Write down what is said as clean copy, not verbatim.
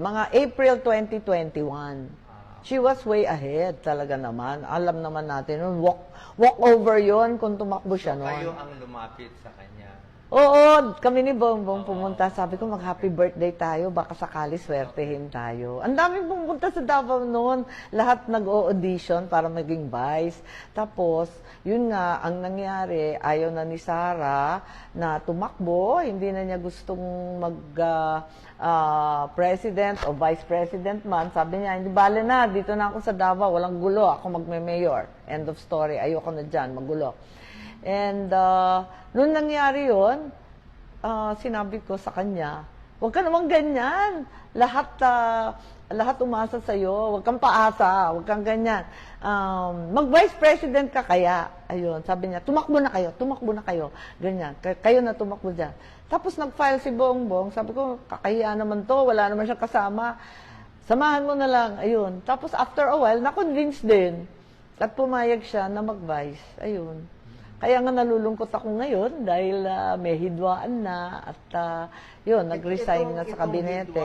Mga April 2021. She was way ahead talaga naman. Alam naman natin, walk over yon kung tumakbo siya noon. Kayo ang lumapit sa kanya. Oo, kami ni Bongbong pumunta. Sabi ko, mag-happy birthday tayo. Baka sakali swertehin tayo. Ang daming pumunta sa Davao noon. Lahat nag-o-audition para maging vice. Tapos, yun nga, ang nangyari, ayaw na ni Sara na tumakbo. Hindi na niya gustong president o vice president man. Sabi niya, hindi bale na, dito na ako sa Davao. Walang gulo. Ako magme-mayor. End of story. Ayoko na dyan, magulo. And nung nangyari yun, sinabi ko sa kanya, huwag ka naman ganyan. Lahat umasa sa'yo. Huwag kang paasa. Huwag kang ganyan. Mag-vice president ka kaya. Ayun, sabi niya, tumakbo na kayo. Ganyan. Kayo na tumakbo dyan. Tapos nag-file si Bongbong. Sabi ko, kakahiya naman to. Wala naman siyang kasama. Samahan mo na lang. Ayun. Tapos after a while, na-convince din. At pumayag siya na mag-vice. Ayun. Kaya nga nalulungkot ako ngayon dahil may hidwaan na at yun, nag-resign na sa kabinete.